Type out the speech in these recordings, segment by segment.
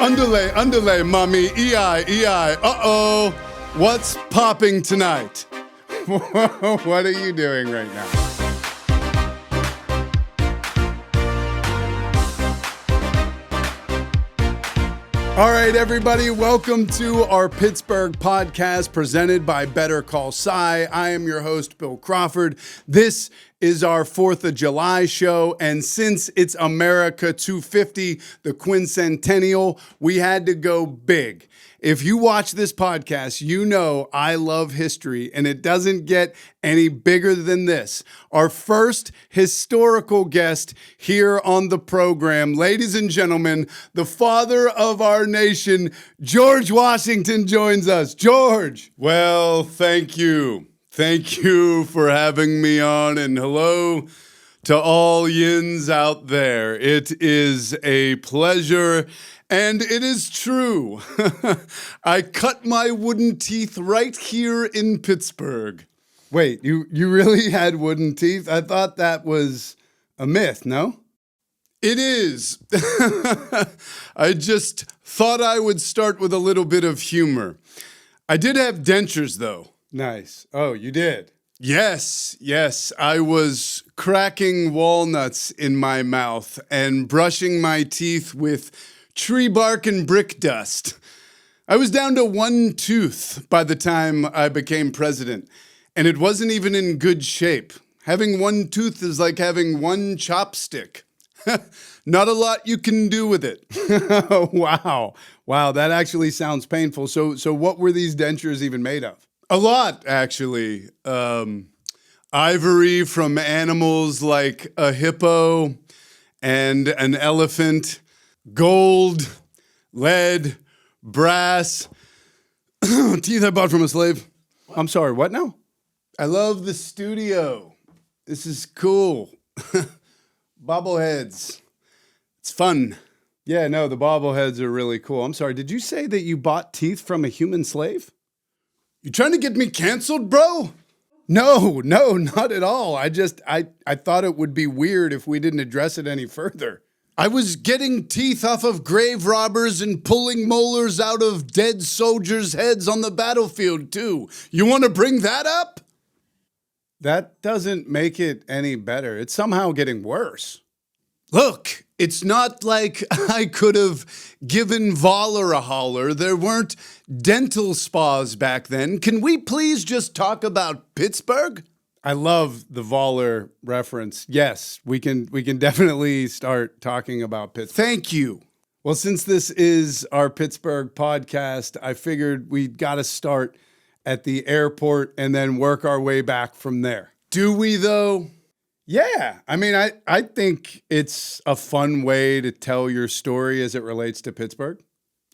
Underlay, mommy, EI. Uh-oh, what's popping tonight? What are you doing right now? All right, everybody, welcome to our Pittsburgh Podcast presented by Better Call Cy. I am your host, Bill Crawford. This is our 4th of July show, and since it's America 250, the quincentennial, we had to go big. If you watch this podcast, you know I love history, and it doesn't get any bigger than this. Our first historical guest here on the program, ladies and gentlemen, the father of our nation, George Washington, joins us. George. Well, thank you. Thank you for having me on, and hello to all yins out there. It is a pleasure. And it is true. I cut my wooden teeth right here in Pittsburgh. Wait, you really had wooden teeth? I thought that was a myth, no? It is. I just thought I would start with a little bit of humor. I did have dentures, though. Nice. Oh, you did? Yes. I was cracking walnuts in my mouth and brushing my teeth with tree bark and brick dust. I was down to one tooth by the time I became president, and it wasn't even in good shape. Having one tooth is like having one chopstick. Not a lot you can do with it. Wow, that actually sounds painful. So what were these dentures even made of? A lot, actually. Ivory from animals like a hippo and an elephant. Gold, lead, brass, teeth I bought from a slave. What? I'm sorry, what now? I love the studio. This is cool. Bobbleheads. It's fun. Yeah, no, the bobbleheads are really cool. I'm sorry, did you say that you bought teeth from a human slave? You trying to get me canceled, bro? No, not at all. I thought it would be weird if we didn't address it any further. I was getting teeth off of grave robbers and pulling molars out of dead soldiers' heads on the battlefield, too. You want to bring that up? That doesn't make it any better. It's somehow getting worse. Look, it's not like I could have given Voller a holler. There weren't dental spas back then. Can we please just talk about Pittsburgh? I love the Voller reference. Yes, we can definitely start talking about Pittsburgh. Thank you. Well, since this is our Pittsburgh podcast, I figured we'd got to start at the airport and then work our way back from there. Do we, though? Yeah. I mean, I think it's a fun way to tell your story as it relates to Pittsburgh.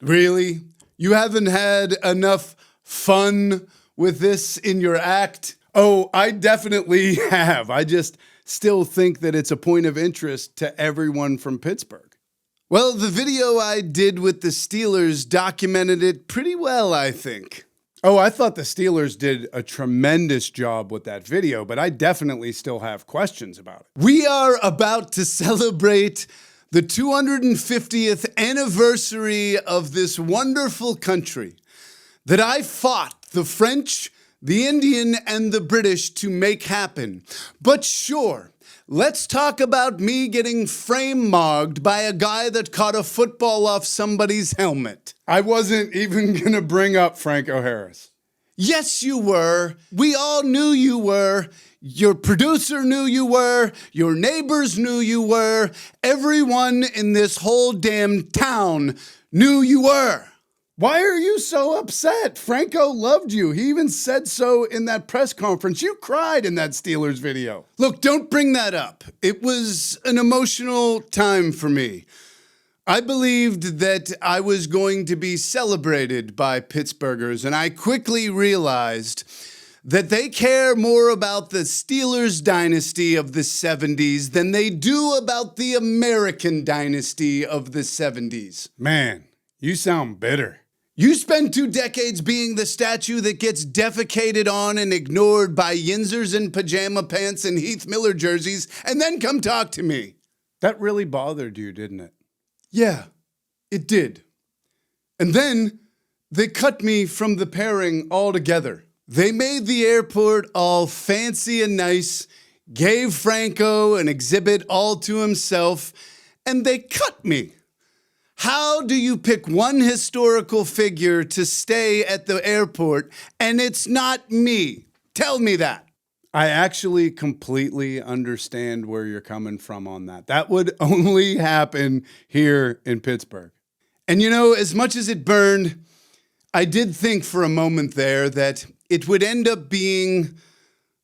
Really? You haven't had enough fun with this in your act? Oh, I definitely have. I just still think that it's a point of interest to everyone from Pittsburgh. Well, the video I did with the Steelers documented it pretty well, I think. Oh, I thought the Steelers did a tremendous job with that video, but I definitely still have questions about it. We are about to celebrate the 250th anniversary of this wonderful country that I fought the French, the Indian, and the British to make happen. But sure, let's talk about me getting frame-mogged by a guy that caught a football off somebody's helmet. I wasn't even gonna bring up Franco Harris. Yes, you were. We all knew you were. Your producer knew you were. Your neighbors knew you were. Everyone in this whole damn town knew you were. Why are you so upset? Franco loved you. He even said so in that press conference. You cried in that Steelers video. Look, don't bring that up. It was an emotional time for me. I believed that I was going to be celebrated by Pittsburghers, and I quickly realized that they care more about the Steelers dynasty of the 70s than they do about the American dynasty of the 70s. Man, you sound bitter. You spend 2 decades being the statue that gets defecated on and ignored by Yinzers in pajama pants and Heath Miller jerseys, and then come talk to me. That really bothered you, didn't it? Yeah, it did. And then they cut me from the pairing altogether. They made the airport all fancy and nice, gave Franco an exhibit all to himself, and they cut me. How do you pick one historical figure to stay at the airport and it's not me? Tell me that. I actually completely understand where you're coming from on that. That would only happen here in Pittsburgh. And you know, as much as it burned, I did think for a moment there that it would end up being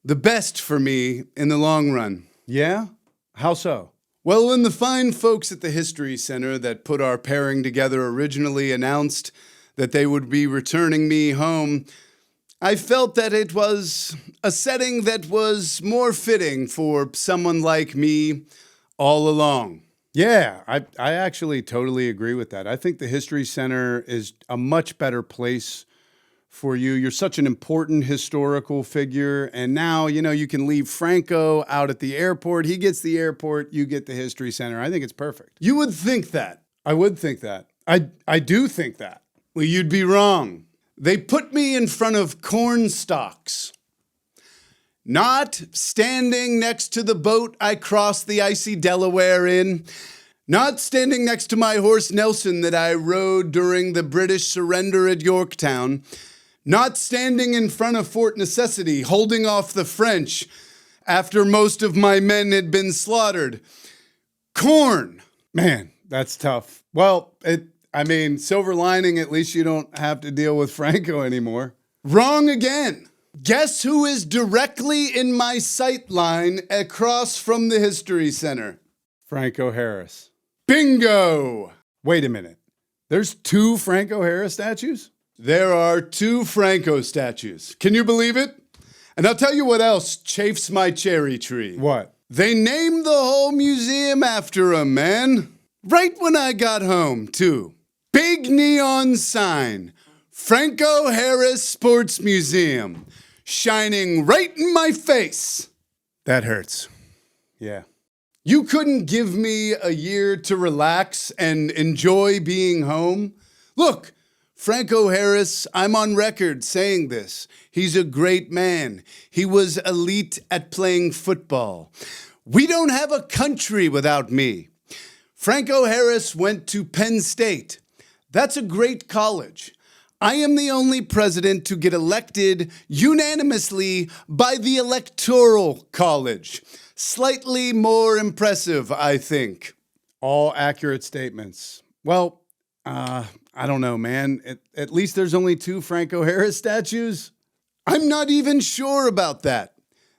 the best for me in the long run. Yeah? How so? Well, when the fine folks at the History Center that put our pairing together originally announced that they would be returning me home, I felt that it was a setting that was more fitting for someone like me all along. Yeah, I actually totally agree with that. I think the History Center is a much better place for you. You're such an important historical figure. And now, you know, you can leave Franco out at the airport. He gets the airport. You get the History Center. I think it's perfect. You would think that. I would think that. I do think that. Well, you'd be wrong. They put me in front of corn stalks. Not standing next to the boat I crossed the icy Delaware in. Not standing next to my horse Nelson that I rode during the British surrender at Yorktown. Not standing in front of Fort Necessity, holding off the French after most of my men had been slaughtered. Corn. Man, that's tough. Well, silver lining, at least you don't have to deal with Franco anymore. Wrong again. Guess who is directly in my sight line across from the History Center? Franco Harris. Bingo! Wait a minute. There's 2 Franco Harris statues? There are 2 Franco statues. Can you believe it? And I'll tell you what else chafes my cherry tree. What? They named the whole museum after him, man. Right when I got home, too. Big neon sign. Franco Harris Sports Museum. Shining right in my face. That hurts. Yeah. You couldn't give me a year to relax and enjoy being home? Look, Franco Harris, I'm on record saying this. He's a great man. He was elite at playing football. We don't have a country without me. Franco Harris went to Penn State. That's a great college. I am the only president to get elected unanimously by the Electoral College. Slightly more impressive, I think. All accurate statements. Well, I don't know, man. At least there's only 2 Franco Harris statues. I'm not even sure about that.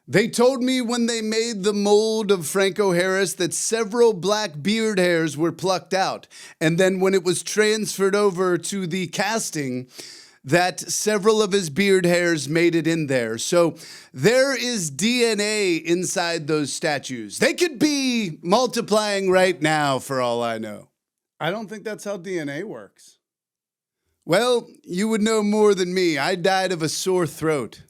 They told me when they made the mold of Franco Harris that several black beard hairs were plucked out. And then when it was transferred over to the casting, that several of his beard hairs made it in there. So there is DNA inside those statues. They could be multiplying right now for all I know. I don't think that's how DNA works. Well, you would know more than me. I died of a sore throat.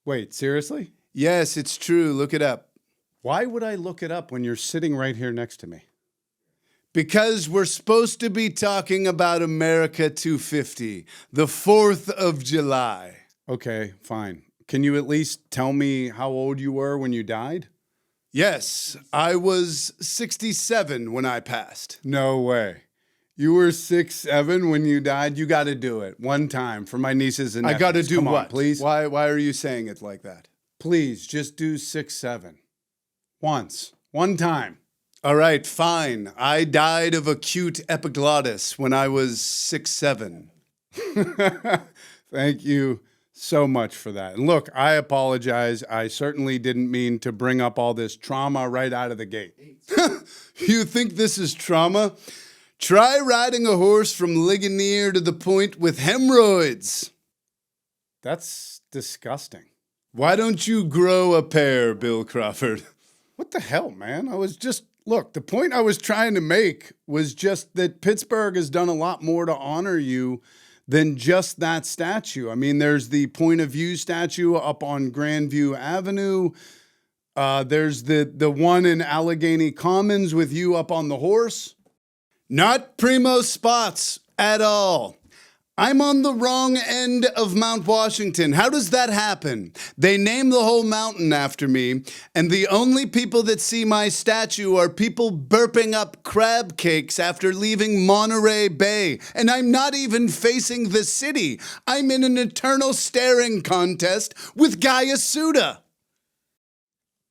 Wait, seriously? Yes, it's true. Look it up. Why would I look it up when you're sitting right here next to me? Because we're supposed to be talking about America 250, the 4th of July. Okay, fine. Can you at least tell me how old you were when you died? Yes, I was 67 when I passed. No way. You were 6'7" when you died? You got to do it one time for my nieces and nephews. I got to do what? Please? Why are you saying it like that? Please, just do 6'7". Once. One time. All right, fine. I died of acute epiglottis when I was 6'7". Thank you so much for that. And look, I apologize. I certainly didn't mean to bring up all this trauma right out of the gate. You think this is trauma? Try riding a horse from Ligonier to the Point with hemorrhoids. That's disgusting. Why don't you grow a pair, Bill Crawford? What the hell, man? Look, the point I was trying to make was just that Pittsburgh has done a lot more to honor you than just that statue. I mean, there's the Point of View statue up on Grandview Avenue. There's the one in Allegheny Commons with you up on the horse. Not primo spots at all. I'm on the wrong end of Mount Washington. How does that happen? They name the whole mountain after me, and the only people that see my statue are people burping up crab cakes after leaving Monterey Bay. And I'm not even facing the city. I'm in an eternal staring contest with Gaius Suda.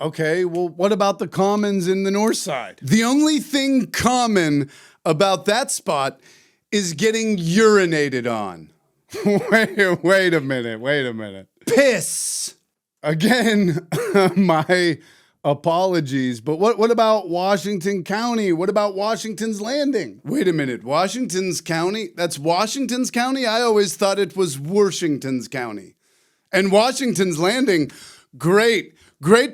Okay, well, what about the commons in the north side? The only thing common about that spot is getting urinated on. Wait a minute. Piss! Again, my apologies, but what about Washington County? What about Washington's Landing? Wait a minute, Washington's County? That's Washington's County? I always thought it was Washington's County. And Washington's Landing, great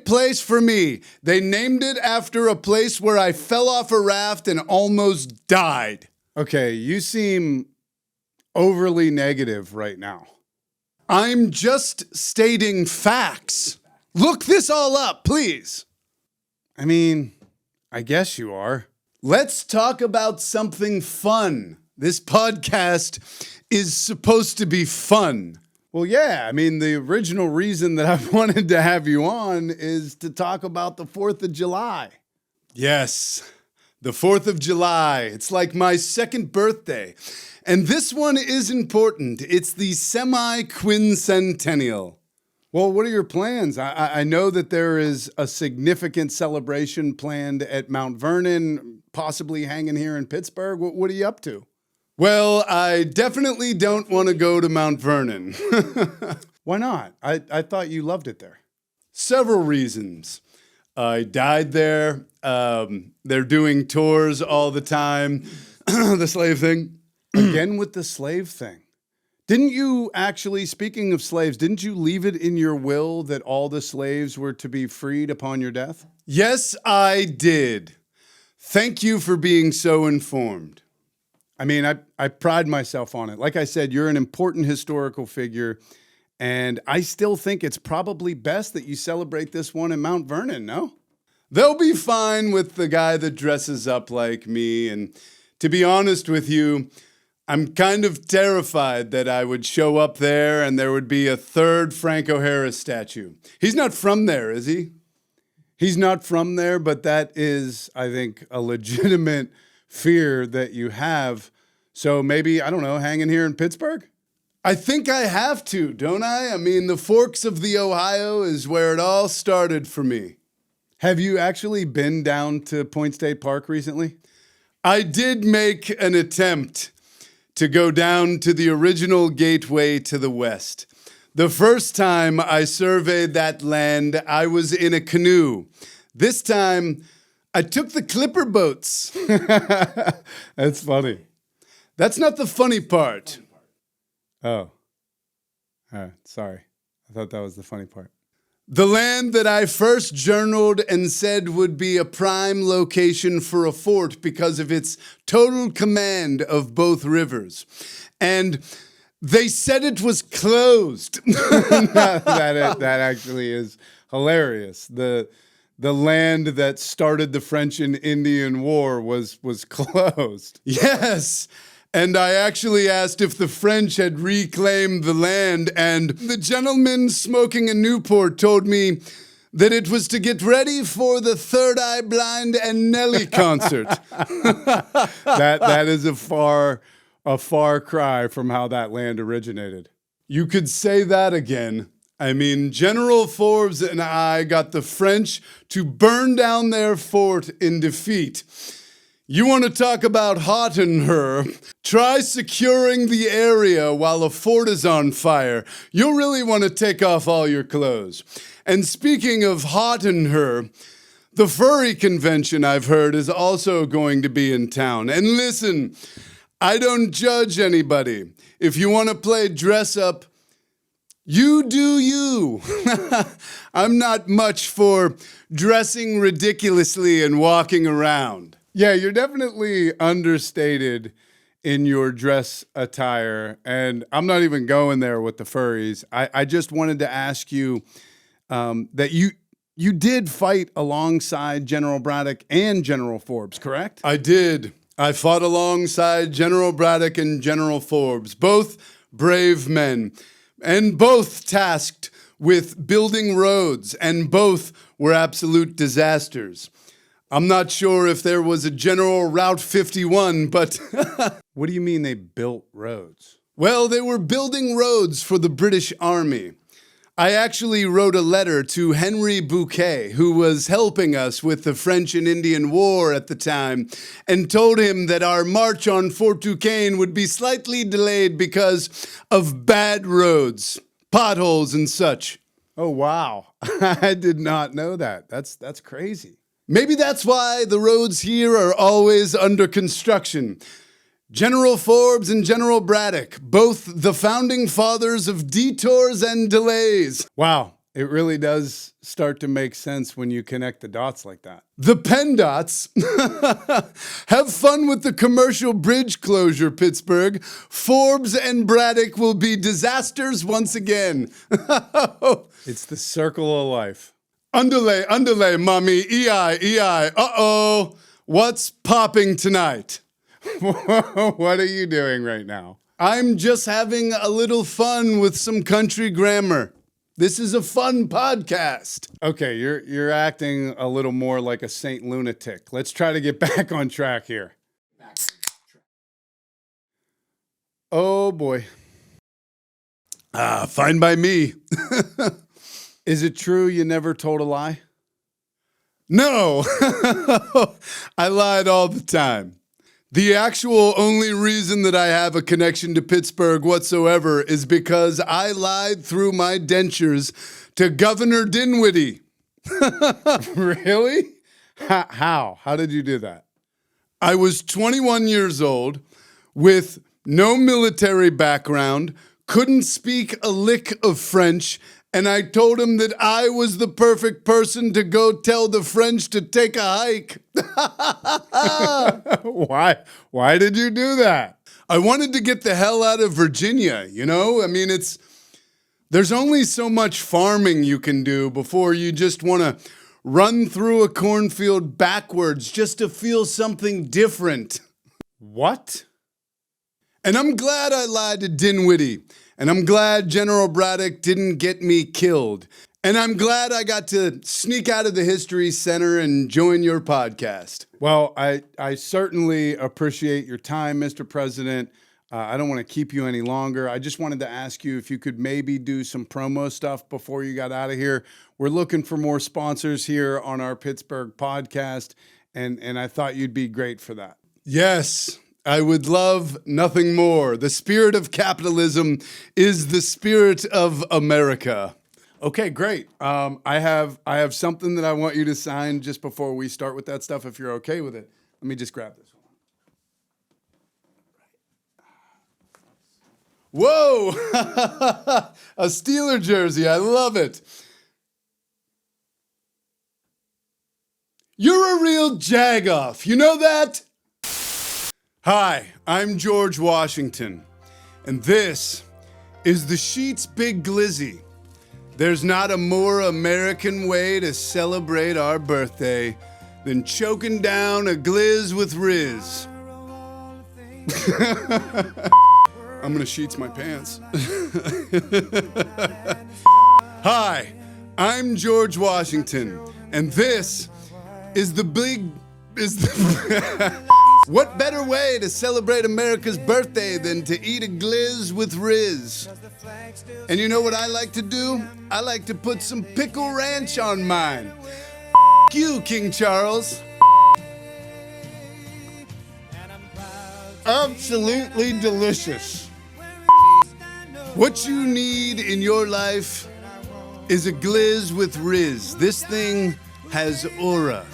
place for me. They named it after a place where I fell off a raft and almost died. Okay, you seem overly negative right now. I'm just stating facts. Look this all up, please. I mean, I guess you are. Let's talk about something fun. This podcast is supposed to be fun. Well, yeah, I mean, the original reason that I wanted to have you on is to talk about the 4th of July. Yes. The 4th of July. It's like my second birthday. And this one is important. It's the semi-quincentennial. Well, what are your plans? I know that there is a significant celebration planned at Mount Vernon, possibly hanging here in Pittsburgh. What are you up to? Well, I definitely don't want to go to Mount Vernon. Why not? I thought you loved it there. Several reasons. I died there. They're doing tours all the time. The slave thing. Again with the slave thing. Didn't you actually, speaking of slaves, didn't you leave it in your will that all the slaves were to be freed upon your death? Yes, I did. Thank you for being so informed. I mean, I pride myself on it. Like I said, you're an important historical figure, and I still think it's probably best that you celebrate this one in Mount Vernon, no? They'll be fine with the guy that dresses up like me, and to be honest with you, I'm kind of terrified that I would show up there and there would be a third Franco Harris statue. He's not from there, is he? He's not from there, but that is, I think, a legitimate fear that you have. So maybe, I don't know, hanging here in Pittsburgh? I think I have to, don't I? I mean, the forks of the Ohio is where it all started for me. Have you actually been down to Point State Park recently? I did make an attempt to go down to the original gateway to the west. The first time I surveyed that land, I was in a canoe. This time, I took the clipper boats. That's funny. That's not the funny part. Oh. Sorry. I thought that was the funny part. The land that I first journaled and said would be a prime location for a fort because of its total command of both rivers. And they said it was closed. That actually is hilarious. The land that started the French and Indian War was closed. Yes. And I actually asked if the French had reclaimed the land, and the gentleman smoking a Newport told me that it was to get ready for the Third Eye Blind and Nelly concert. That is a far cry from how that land originated. You could say that again. I mean, General Forbes and I got the French to burn down their fort in defeat. You want to talk about hot in her? Try securing the area while a fort is on fire. You'll really want to take off all your clothes. And speaking of hot in her, the furry convention, I've heard, is also going to be in town. And listen, I don't judge anybody. If you want to play dress up, you do you. I'm not much for dressing ridiculously and walking around. Yeah, you're definitely understated in your dress attire, and I'm not even going there with the furries. I just wanted to ask you that you did fight alongside General Braddock and General Forbes, correct? I did. I fought alongside General Braddock and General Forbes, both brave men, and both tasked with building roads, and both were absolute disasters. I'm not sure if there was a General Route 51, but what do you mean they built roads? Well, they were building roads for the British Army. I actually wrote a letter to Henry Bouquet, who was helping us with the French and Indian War at the time, and told him that our march on Fort Duquesne would be slightly delayed because of bad roads, potholes and such. Oh, wow. I did not know that. That's crazy. Maybe that's why the roads here are always under construction. General Forbes and General Braddock, both the founding fathers of detours and delays. Wow, it really does start to make sense when you connect the dots like that. The PennDOTs. Have fun with the commercial bridge closure, Pittsburgh. Forbes and Braddock will be disasters once again. It's the circle of life. Underlay, mommy, EI. Uh-oh, what's popping tonight? What are you doing right now? I'm just having a little fun with some country grammar. This is a fun podcast. Okay, you're acting a little more like a Saint lunatic. Let's try to get back on track here. Oh boy. Fine by me. Is it true you never told a lie? No, I lied all the time. The actual only reason that I have a connection to Pittsburgh whatsoever is because I lied through my dentures to Governor Dinwiddie. Really? How? How did you do that? I was 21 years old with no military background, couldn't speak a lick of French, and I told him that I was the perfect person to go tell the French to take a hike. Why did you do that? I wanted to get the hell out of Virginia, you know? I mean, there's only so much farming you can do before you just want to run through a cornfield backwards just to feel something different. What? And I'm glad I lied to Dinwiddie. And I'm glad General Braddock didn't get me killed. And I'm glad I got to sneak out of the History Center and join your podcast. Well, I certainly appreciate your time, Mr. President. I don't want to keep you any longer. I just wanted to ask you if you could maybe do some promo stuff before you got out of here. We're looking for more sponsors here on our Pittsburgh podcast, and I thought you'd be great for that. Yes. I would love nothing more. The spirit of capitalism is the spirit of America. Okay, great. I have something that I want you to sign just before we start with that stuff, if you're okay with it. Let me just grab this one. Whoa! A Steeler jersey. I love it. You're a real jagoff. You know that? Hi, I'm George Washington, and this is the Sheet's Big Glizzy. There's not a more American way to celebrate our birthday than choking down a glizz with Riz. I'm gonna sheets my pants. Hi, I'm George Washington, and this is the big... What better way to celebrate America's birthday than to eat a glizz with Riz? And you know what I like to do? I like to put some pickle ranch on mine. F*** you, King Charles. Absolutely delicious. What you need in your life is a glizz with Riz. This thing has aura.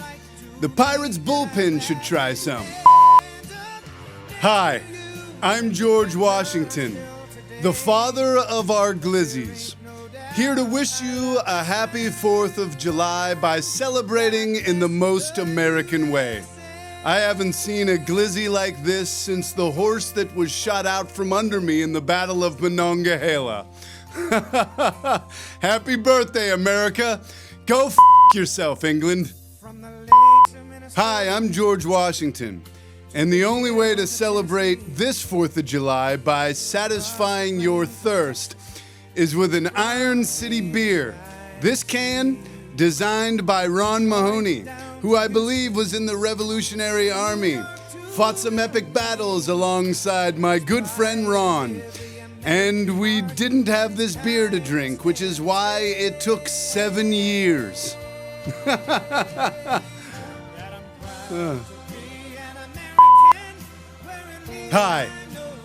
The Pirates bullpen should try some. Hi, I'm George Washington, the father of our glizzies, here to wish you a happy 4th of July by celebrating in the most American way. I haven't seen a glizzy like this since the horse that was shot out from under me in the Battle of Monongahela. Happy birthday, America. Go f*** yourself, England. Hi, I'm George Washington. And the only way to celebrate this 4th of July by satisfying your thirst is with an Iron City beer. This can, designed by Ron Mahoney, who I believe was in the Revolutionary Army, fought some epic battles alongside my good friend Ron. And we didn't have this beer to drink, which is why it took 7 years. Hi,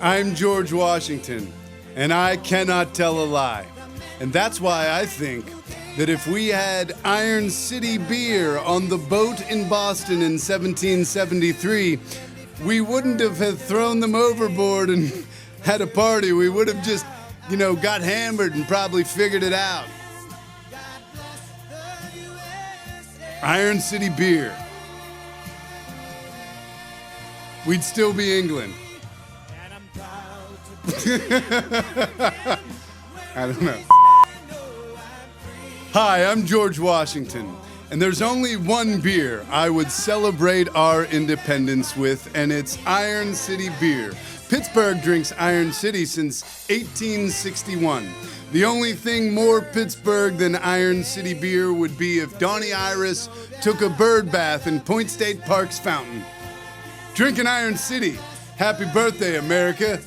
I'm George Washington, and I cannot tell a lie. And that's why I think that if we had Iron City beer on the boat in Boston in 1773, we wouldn't have thrown them overboard and had a party. We would have just, got hammered and probably figured it out. Iron City beer. We'd still be England. I don't know. Hi, I'm George Washington, and there's only one beer I would celebrate our independence with, and it's Iron City beer. Pittsburgh drinks Iron City since 1861. The only thing more Pittsburgh than Iron City beer would be if Donnie Iris took a bird bath in Point State Park's fountain. Drinking Iron City. Happy birthday, America.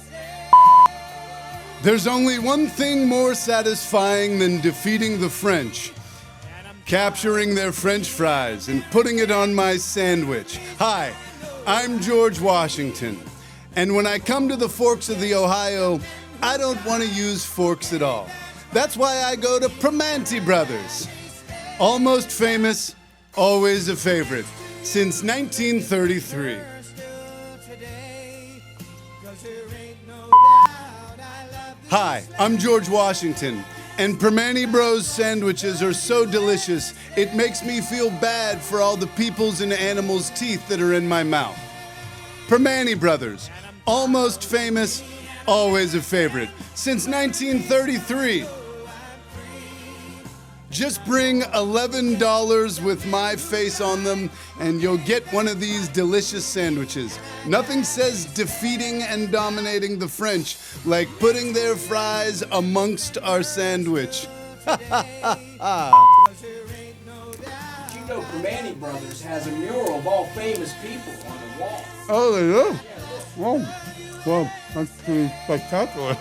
There's only one thing more satisfying than defeating the French. Capturing their French fries and putting it on my sandwich. Hi, I'm George Washington. And when I come to the forks of the Ohio, I don't want to use forks at all. That's why I go to Promotional Brothers. Almost famous, always a favorite. Since 1933. Hi, I'm George Washington, and Permane Bros sandwiches are so delicious, it makes me feel bad for all the people's and animals' teeth that are in my mouth. Permane Brothers, almost famous, always a favorite, since 1933. Just bring $11 with my face on them, and you'll get one of these delicious sandwiches. Nothing says defeating and dominating the French like putting their fries amongst our sandwich. Permane Brothers has a mural of all famous people on the wall. Oh, they do? Oh, well, that's pretty spectacular.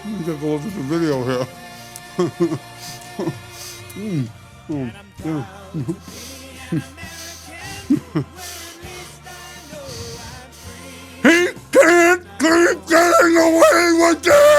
Let me take a look at the video here. He can't keep getting away with it!